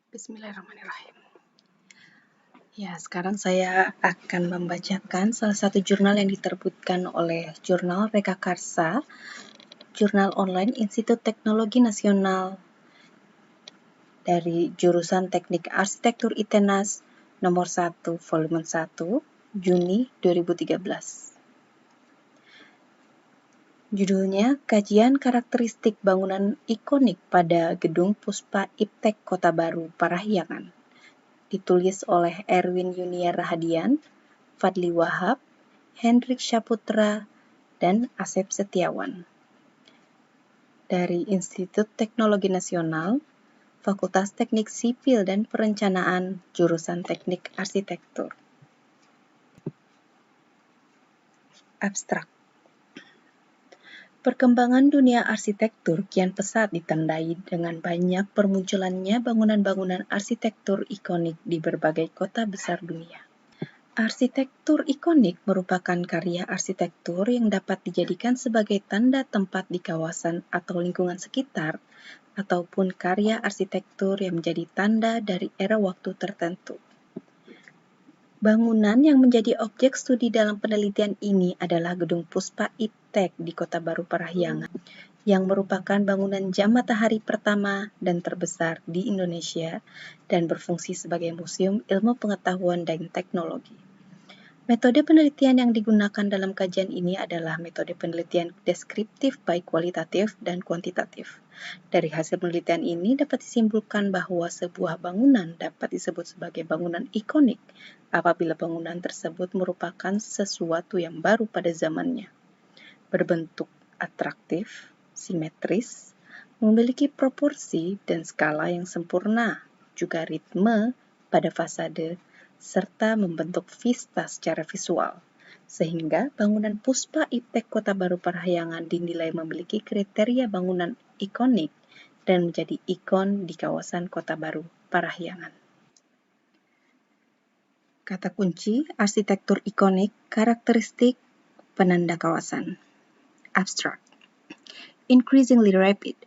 Bismillahirrahmanirrahim. Ya, sekarang saya akan membacakan salah satu jurnal yang diterbitkan oleh Jurnal Reka Karsa, Jurnal Online Institut Teknologi Nasional dari jurusan Teknik Arsitektur ITENAS nomor 1 volume 1 Juni 2013. Judulnya Kajian Karakteristik Bangunan Ikonik pada Gedung Puspa Iptek Kota Baru Parahyangan. Ditulis oleh Erwin Yuniar Rahadian, Fadli Wahab, Hendrik Syaputra, dan Asep Setiawan. Dari Institut Teknologi Nasional, Fakultas Teknik Sipil dan Perencanaan, Jurusan Teknik Arsitektur. Abstrak. Perkembangan dunia arsitektur kian pesat ditandai dengan banyak permunculannya bangunan-bangunan arsitektur ikonik di berbagai kota besar dunia. Arsitektur ikonik merupakan karya arsitektur yang dapat dijadikan sebagai tanda tempat di kawasan atau lingkungan sekitar, ataupun karya arsitektur yang menjadi tanda dari era waktu tertentu. Bangunan yang menjadi objek studi dalam penelitian ini adalah Gedung Puspa Iptek di Kota Baru Parahyangan, yang merupakan bangunan jam matahari pertama dan terbesar di Indonesia dan berfungsi sebagai museum ilmu pengetahuan dan teknologi. Metode penelitian yang digunakan dalam kajian ini adalah metode penelitian deskriptif baik kualitatif dan kuantitatif. Dari hasil penelitian ini dapat disimpulkan bahwa sebuah bangunan dapat disebut sebagai bangunan ikonik apabila bangunan tersebut merupakan sesuatu yang baru pada zamannya, berbentuk atraktif, simetris, memiliki proporsi dan skala yang sempurna, juga ritme pada fasade, serta membentuk vista secara visual, sehingga bangunan Puspa Iptek Kota Baru Parahyangan dinilai memiliki kriteria bangunan ikonik dan menjadi ikon di kawasan Kota Baru Parahyangan. Kata kunci arsitektur ikonik, karakteristik penanda kawasan. Abstract. Increasingly rapid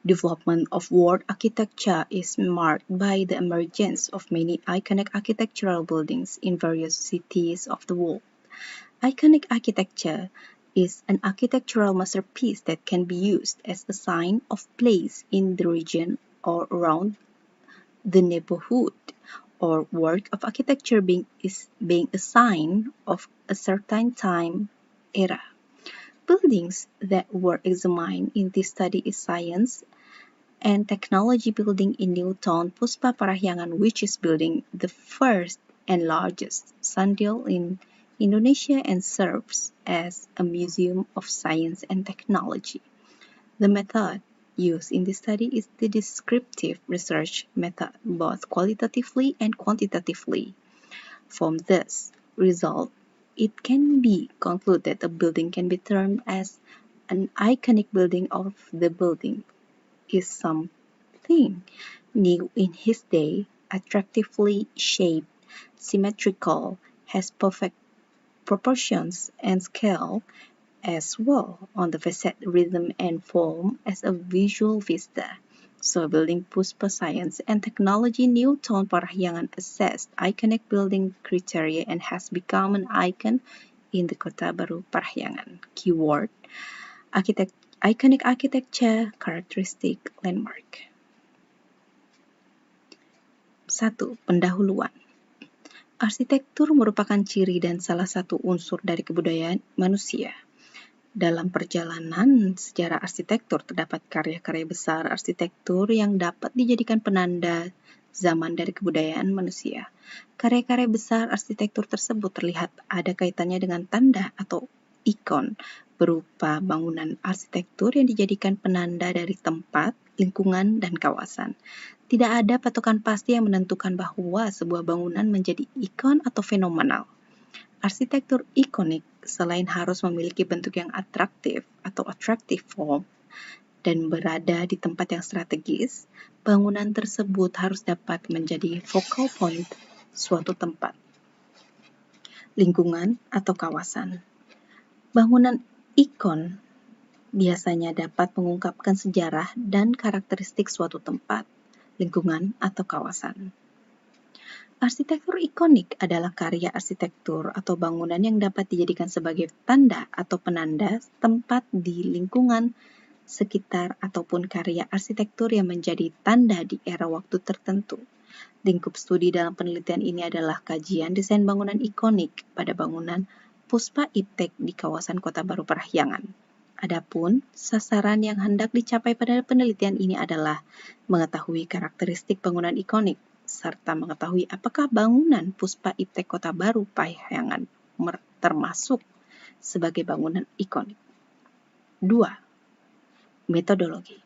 development of world architecture is marked by the emergence of many iconic architectural buildings in various cities of the world. Iconic architecture is an architectural masterpiece that can be used as a sign of place in the region or around the neighborhood, or work of architecture being a sign of a certain time era. Buildings that were examined in this study is Science and Technology Building in New Town Puspa Parahyangan, which is building the first and largest sundial in Indonesia and serves as a museum of science and technology. The method used in this study is the descriptive research method, both qualitatively and quantitatively. From this result, it can be concluded that a building can be termed as an iconic building of the building is something new in his day, attractively shaped, symmetrical, has perfect proportions and scale, as well on the facade rhythm and form as a visual vista. So building Puspa Science and Technology New Town Parahyangan assessed iconic building criteria and has become an icon in the Kota Baru Parahyangan. Keyword, iconic architecture, characteristic, landmark. 1. Pendahuluan. Arsitektur merupakan ciri dan salah satu unsur dari kebudayaan manusia. Dalam perjalanan sejarah arsitektur terdapat karya-karya besar arsitektur yang dapat dijadikan penanda zaman dari kebudayaan manusia. Karya-karya besar arsitektur tersebut terlihat ada kaitannya dengan tanda atau ikon berupa bangunan arsitektur yang dijadikan penanda dari tempat, lingkungan, dan kawasan. Tidak ada patokan pasti yang menentukan bahwa sebuah bangunan menjadi ikon atau fenomenal. Arsitektur ikonik selain harus memiliki bentuk yang atraktif atau attractive form dan berada di tempat yang strategis, bangunan tersebut harus dapat menjadi focal point suatu tempat, lingkungan, atau kawasan. Bangunan ikon biasanya dapat mengungkapkan sejarah dan karakteristik suatu tempat, lingkungan, atau kawasan. Arsitektur ikonik adalah karya arsitektur atau bangunan yang dapat dijadikan sebagai tanda atau penanda tempat di lingkungan sekitar ataupun karya arsitektur yang menjadi tanda di era waktu tertentu. Lingkup studi dalam penelitian ini adalah kajian desain bangunan ikonik pada bangunan Puspa Iptek di kawasan Kota Baru Parahyangan. Adapun sasaran yang hendak dicapai pada penelitian ini adalah mengetahui karakteristik bangunan ikonik serta mengetahui apakah bangunan Puspa Iptek Kota Baru Parahyangan termasuk sebagai bangunan ikonik. 2. Metodologi.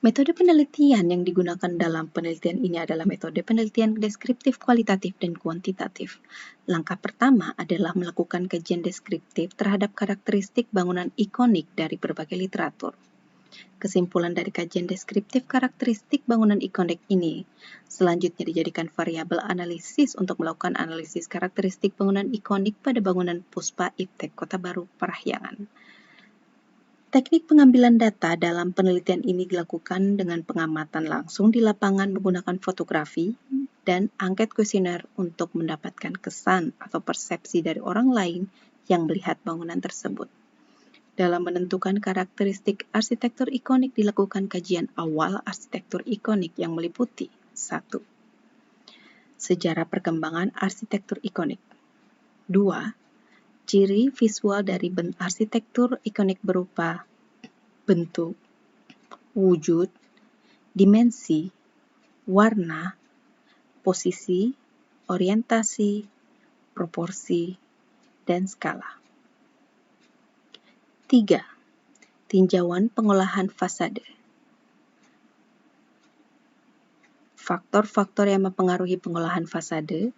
Metode penelitian yang digunakan dalam penelitian ini adalah metode penelitian deskriptif kualitatif dan kuantitatif. Langkah pertama adalah melakukan kajian deskriptif terhadap karakteristik bangunan ikonik dari berbagai literatur. Kesimpulan dari kajian deskriptif karakteristik bangunan ikonik ini selanjutnya dijadikan variabel analisis untuk melakukan analisis karakteristik bangunan ikonik pada bangunan Puspa Iptek Kota Baru Parahyangan. Teknik pengambilan data dalam penelitian ini dilakukan dengan pengamatan langsung di lapangan menggunakan fotografi dan angket kuesioner untuk mendapatkan kesan atau persepsi dari orang lain yang melihat bangunan tersebut. Dalam menentukan karakteristik arsitektur ikonik dilakukan kajian awal arsitektur ikonik yang meliputi 1. Sejarah perkembangan arsitektur ikonik. 2. Ciri visual dari arsitektur ikonik berupa bentuk, wujud, dimensi, warna, posisi, orientasi, proporsi, dan skala. 3. Tinjauan pengolahan fasade. Faktor-faktor yang mempengaruhi pengolahan fasade,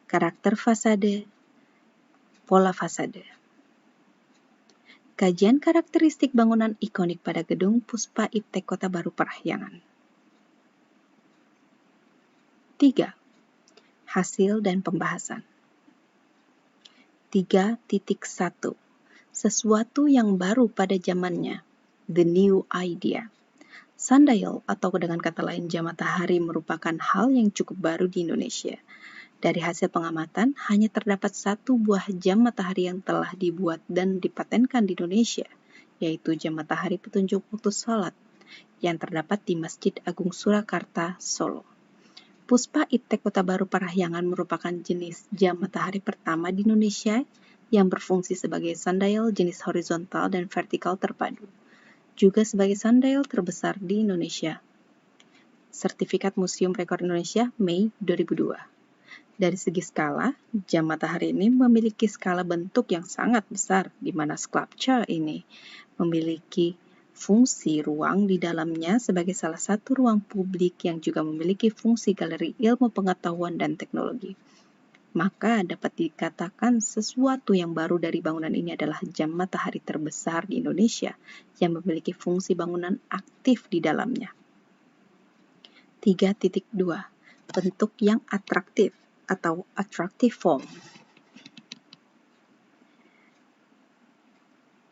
karakter fasade, pola fasade. Kajian karakteristik bangunan ikonik pada gedung Puspa Iptek Kota Baru Parahyangan. 3. Hasil dan pembahasan. 3.1. Sesuatu yang baru pada zamannya, the new idea. Sundial atau dengan kata lain jam matahari merupakan hal yang cukup baru di Indonesia. Dari hasil pengamatan, hanya terdapat 1 buah jam matahari yang telah dibuat dan dipatenkan di Indonesia, yaitu jam matahari petunjuk waktu salat, yang terdapat di Masjid Agung Surakarta, Solo. Puspa Iptek Kota Baru Parahyangan merupakan jenis jam matahari pertama di Indonesia yang berfungsi sebagai sundial jenis horizontal dan vertikal terpadu, juga sebagai sundial terbesar di Indonesia. Sertifikat Museum Rekor Indonesia, Mei 2002. Dari segi skala, jam matahari ini memiliki skala bentuk yang sangat besar, di mana sculpture ini memiliki fungsi ruang di dalamnya sebagai salah satu ruang publik yang juga memiliki fungsi galeri ilmu pengetahuan dan teknologi. Maka dapat dikatakan sesuatu yang baru dari bangunan ini adalah jam matahari terbesar di Indonesia yang memiliki fungsi bangunan aktif di dalamnya. 3.2. Bentuk yang atraktif atau attractive form.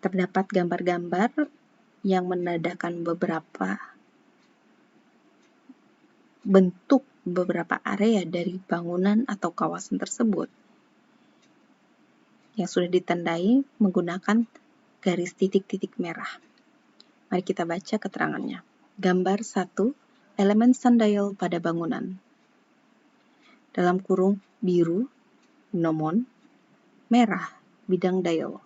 Terdapat gambar-gambar yang menandakan beberapa bentuk beberapa area dari bangunan atau kawasan tersebut yang sudah ditandai menggunakan garis titik-titik merah. Mari kita baca keterangannya. Gambar 1, elemen sundial pada bangunan. Dalam kurung biru, gnomon, merah, bidang dial.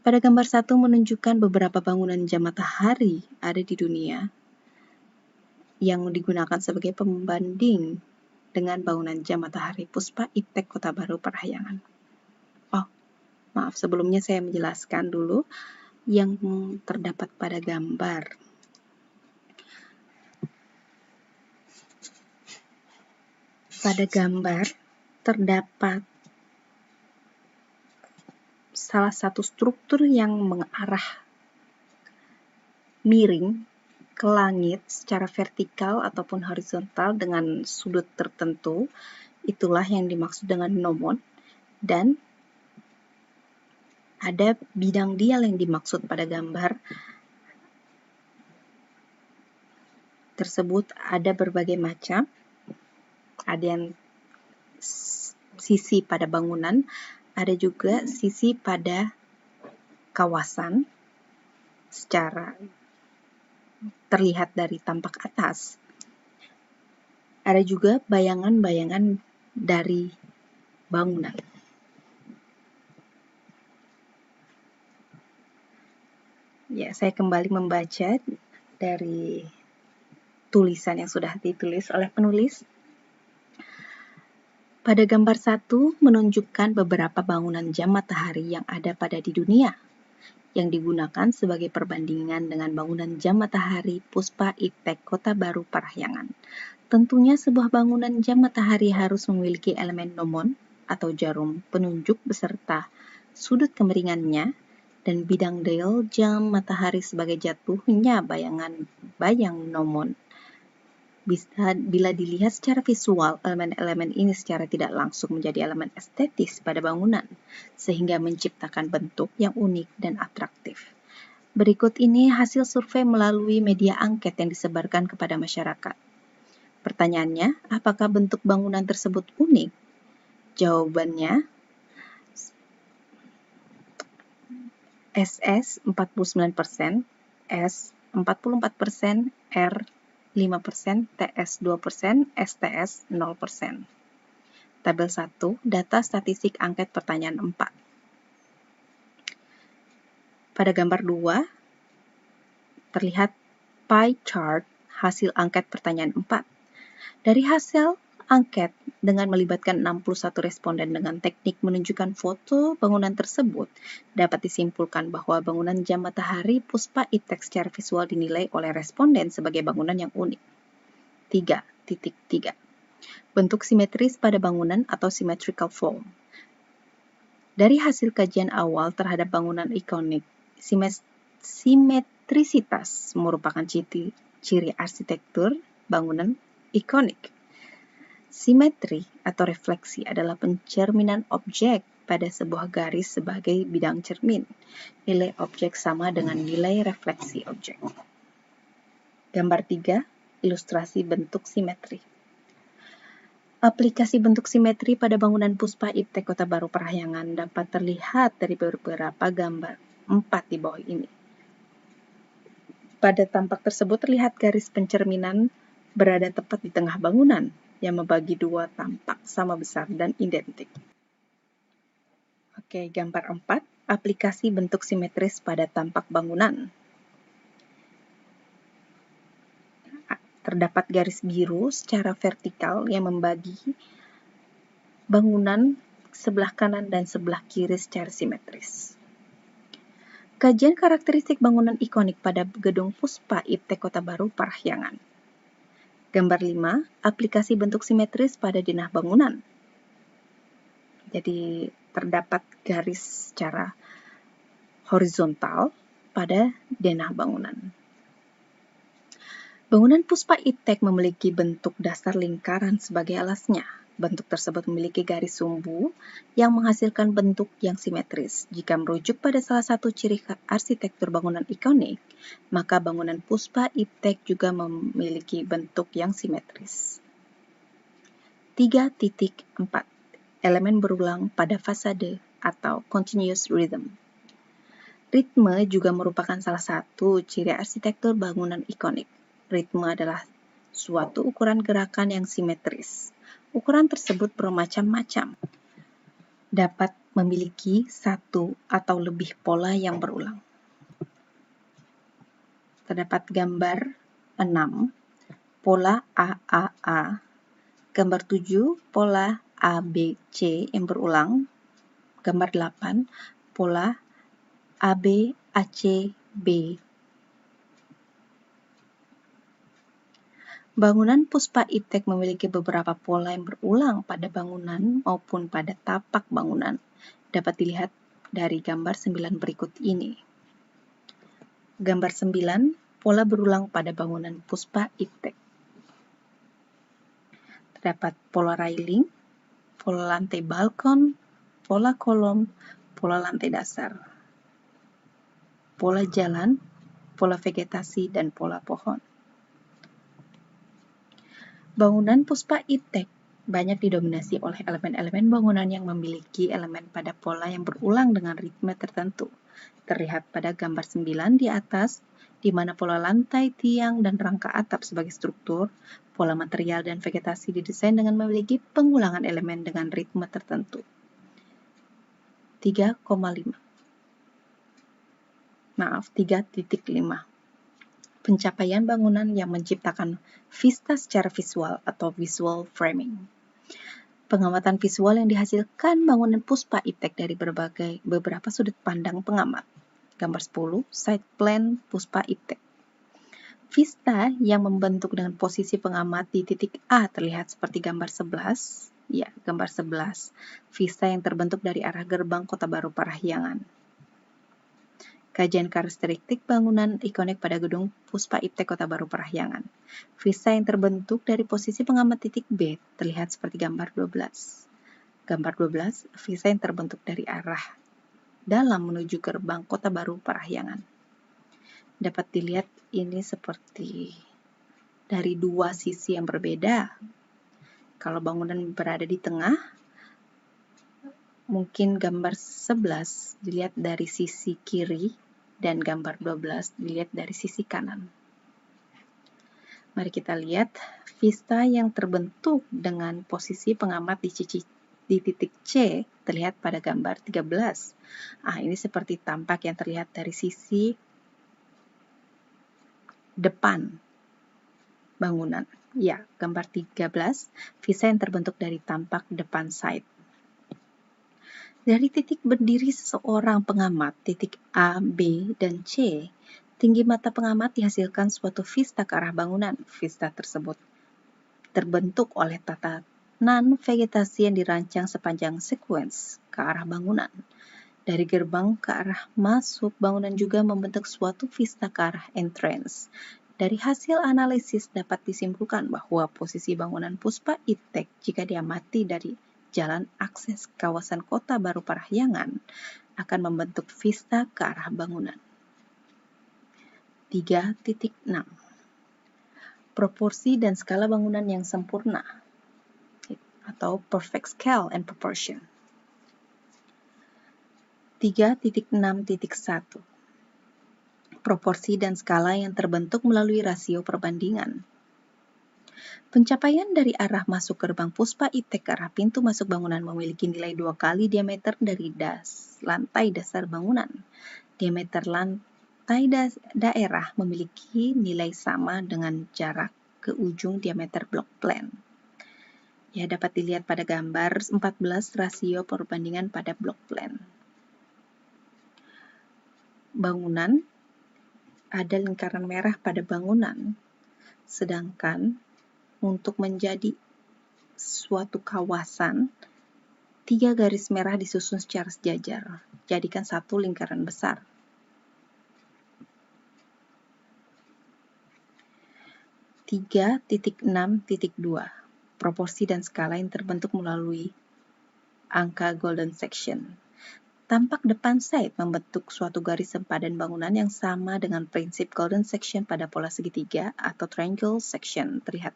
Pada gambar 1 menunjukkan beberapa bangunan jam matahari ada di dunia yang digunakan sebagai pembanding dengan bangunan jam matahari Puspa Iptek Kota Baru Parahyangan. Maaf, sebelumnya saya menjelaskan dulu yang terdapat pada gambar. Pada gambar terdapat salah satu struktur yang mengarah miring ke langit secara vertikal ataupun horizontal dengan sudut tertentu. Itulah yang dimaksud dengan gnomon. Dan ada bidang dial yang dimaksud pada gambar tersebut ada berbagai macam. Ada yang sisi pada bangunan, ada juga sisi pada kawasan secara terlihat dari tampak atas. Ada juga bayangan-bayangan dari bangunan. Ya, saya kembali membaca dari tulisan yang sudah ditulis oleh penulis. Pada gambar 1 menunjukkan beberapa bangunan jam matahari yang ada di dunia, yang digunakan sebagai perbandingan dengan bangunan jam matahari Puspa Iptek Kota Baru Parahyangan. Tentunya sebuah bangunan jam matahari harus memiliki elemen gnomon atau jarum penunjuk beserta sudut kemiringannya dan bidang dial jam matahari sebagai jatuhnya bayang gnomon. Bila dilihat secara visual, elemen-elemen ini secara tidak langsung menjadi elemen estetis pada bangunan, sehingga menciptakan bentuk yang unik dan atraktif. Berikut ini hasil survei melalui media angket yang disebarkan kepada masyarakat. Pertanyaannya, apakah bentuk bangunan tersebut unik? Jawabannya, SS 49%, S 44%, R 5%, TS 2%, STS 0%. Tabel 1, data statistik angket pertanyaan 4. Pada gambar 2, terlihat pie chart hasil angket pertanyaan 4. Dari hasil angket dengan melibatkan 61 responden dengan teknik menunjukkan foto bangunan tersebut, dapat disimpulkan bahwa bangunan jam matahari Puspa Iptek secara visual dinilai oleh responden sebagai bangunan yang unik. 3.3. Bentuk simetris pada bangunan atau symmetrical form. Dari hasil kajian awal terhadap bangunan ikonik, simetrisitas merupakan ciri arsitektur bangunan ikonik. Simetri atau refleksi adalah pencerminan objek pada sebuah garis sebagai bidang cermin. Nilai objek sama dengan nilai refleksi objek. Gambar 3, ilustrasi bentuk simetri. Aplikasi bentuk simetri pada bangunan Puspa Iptek Kota Baru Parahyangan dapat terlihat dari beberapa gambar 4 di bawah ini. Pada tampak tersebut terlihat garis pencerminan berada tepat di tengah bangunan yang membagi dua tampak sama besar dan identik. Oke, gambar 4, aplikasi bentuk simetris pada tampak bangunan. Terdapat garis biru secara vertikal yang membagi bangunan sebelah kanan dan sebelah kiri secara simetris. Kajian karakteristik bangunan ikonik pada gedung Puspa Iptek Kota Baru Parahyangan. Gambar 5, aplikasi bentuk simetris pada denah bangunan. Jadi terdapat garis secara horizontal pada denah bangunan. Bangunan Puspa Iptek memiliki bentuk dasar lingkaran sebagai alasnya. Bentuk tersebut memiliki garis sumbu yang menghasilkan bentuk yang simetris. Jika merujuk pada salah satu ciri arsitektur bangunan ikonik, maka bangunan Puspa Iptek juga memiliki bentuk yang simetris. 3.4. Elemen berulang pada fasade atau continuous rhythm. Ritme juga merupakan salah satu ciri arsitektur bangunan ikonik. Ritme adalah suatu ukuran gerakan yang simetris. Ukuran tersebut bermacam-macam. Dapat memiliki satu atau lebih pola yang berulang. Terdapat gambar 6, pola AAA. Gambar 7, pola ABC yang berulang. Gambar 8, pola ABACB. Bangunan Puspa Iptek memiliki beberapa pola yang berulang pada bangunan maupun pada tapak bangunan. Dapat dilihat dari gambar 9 berikut ini. Gambar 9, pola berulang pada bangunan Puspa Iptek. Terdapat pola railing, pola lantai balkon, pola kolom, pola lantai dasar, pola jalan, pola vegetasi, dan pola pohon. Bangunan Puspa Iptek banyak didominasi oleh elemen-elemen bangunan yang memiliki elemen pada pola yang berulang dengan ritme tertentu. Terlihat pada gambar 9 di atas, di mana pola lantai, tiang, dan rangka atap sebagai struktur, pola material dan vegetasi didesain dengan memiliki pengulangan elemen dengan ritme tertentu. 3,5. 3.5. Pencapaian bangunan yang menciptakan vista secara visual atau visual framing. Pengamatan visual yang dihasilkan bangunan Puspa Iptek dari beberapa sudut pandang pengamat. Gambar 10, side plan Puspa Iptek. Vista yang membentuk dengan posisi pengamat di titik A terlihat seperti gambar 11. Ya, gambar 11. Vista yang terbentuk dari arah gerbang Kota Baru Parahyangan. Kajian karakteristik bangunan ikonik pada gedung Puspa Iptek Kota Baru Parahyangan. Vista yang terbentuk dari posisi pengamat titik B terlihat seperti gambar 12. Gambar 12, vista yang terbentuk dari arah dalam menuju gerbang Kota Baru Parahyangan. Dapat dilihat ini seperti dari dua sisi yang berbeda. Kalau bangunan berada di tengah, mungkin gambar 11 dilihat dari sisi kiri dan gambar 12 dilihat dari sisi kanan. Mari kita lihat vista yang terbentuk dengan posisi pengamat di titik C terlihat pada gambar 13. Ini seperti tampak yang terlihat dari sisi depan bangunan. Ya, gambar 13, vista yang terbentuk dari tampak depan side. Dari titik berdiri seseorang pengamat, titik A, B, dan C, tinggi mata pengamat dihasilkan suatu vista ke arah bangunan. Vista tersebut terbentuk oleh tatanan vegetasi yang dirancang sepanjang sekuens ke arah bangunan. Dari gerbang ke arah masuk, bangunan juga membentuk suatu vista ke arah entrance. Dari hasil analisis dapat disimpulkan bahwa posisi bangunan Puspa Iptek jika diamati dari jalan akses kawasan Kota Baru Parahyangan akan membentuk vista ke arah bangunan. 3.6. Proporsi dan skala bangunan yang sempurna atau perfect scale and proportion. 3.6.1. Proporsi dan skala yang terbentuk melalui rasio perbandingan. Pencapaian dari arah masuk gerbang Puspa Iptek ke arah pintu masuk bangunan memiliki nilai 2 kali diameter dari lantai dasar bangunan. Diameter lantai daerah memiliki nilai sama dengan jarak ke ujung diameter blok plan. Ya, dapat dilihat pada gambar 14 rasio perbandingan pada blok plan. Bangunan, ada lingkaran merah pada bangunan, sedangkan untuk menjadi suatu kawasan, 3 garis merah disusun secara sejajar, jadikan satu lingkaran besar. Tiga titik 6.2. Proporsi dan skala yang terbentuk melalui angka golden section. Tampak depan side membentuk suatu garis sempadan bangunan yang sama dengan prinsip golden section pada pola segitiga atau triangle section terlihat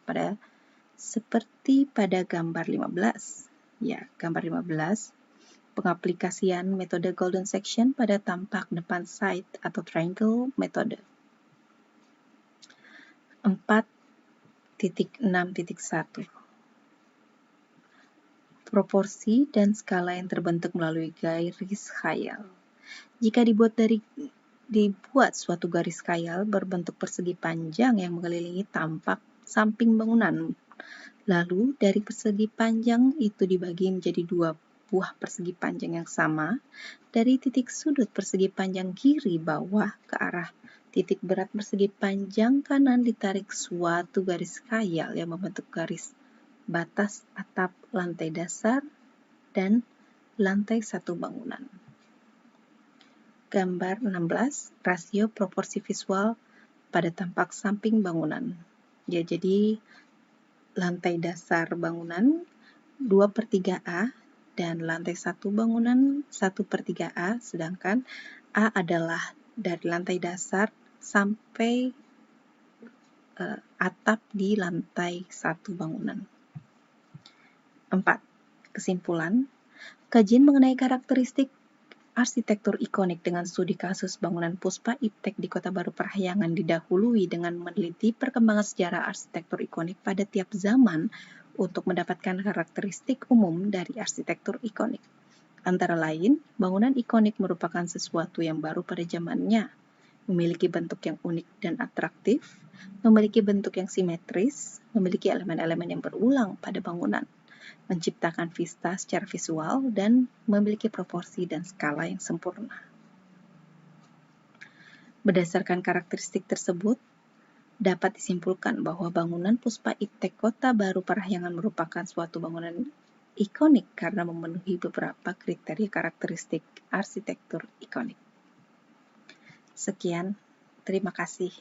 seperti pada gambar 15. Ya, gambar 15. Pengaplikasian metode golden section pada tampak depan side atau triangle metode. 4.6.1. Proporsi dan skala yang terbentuk melalui garis khayal. Jika dibuat suatu garis khayal berbentuk persegi panjang yang mengelilingi tampak samping bangunan, lalu dari persegi panjang itu dibagi menjadi 2 buah persegi panjang yang sama, dari titik sudut persegi panjang kiri bawah ke arah titik berat persegi panjang kanan ditarik suatu garis khayal yang membentuk garis batas atap lantai dasar dan lantai satu bangunan. Gambar 16, rasio proporsi visual pada tampak samping bangunan. Ya, jadi lantai dasar bangunan 2/3A dan lantai 1 bangunan 1/3A, sedangkan A adalah dari lantai dasar sampai atap di lantai 1 bangunan. 4. Kesimpulan, kajian mengenai karakteristik arsitektur ikonik dengan studi kasus bangunan Puspa Iptek di Kota Baru Parahyangan didahului dengan meneliti perkembangan sejarah arsitektur ikonik pada tiap zaman untuk mendapatkan karakteristik umum dari arsitektur ikonik. Antara lain, bangunan ikonik merupakan sesuatu yang baru pada zamannya, memiliki bentuk yang unik dan atraktif, memiliki bentuk yang simetris, memiliki elemen-elemen yang berulang pada bangunan, menciptakan vista secara visual, dan memiliki proporsi dan skala yang sempurna. Berdasarkan karakteristik tersebut, dapat disimpulkan bahwa bangunan Puspa Iptek Kota Baru Parahyangan merupakan suatu bangunan ikonik karena memenuhi beberapa kriteria karakteristik arsitektur ikonik. Sekian, terima kasih.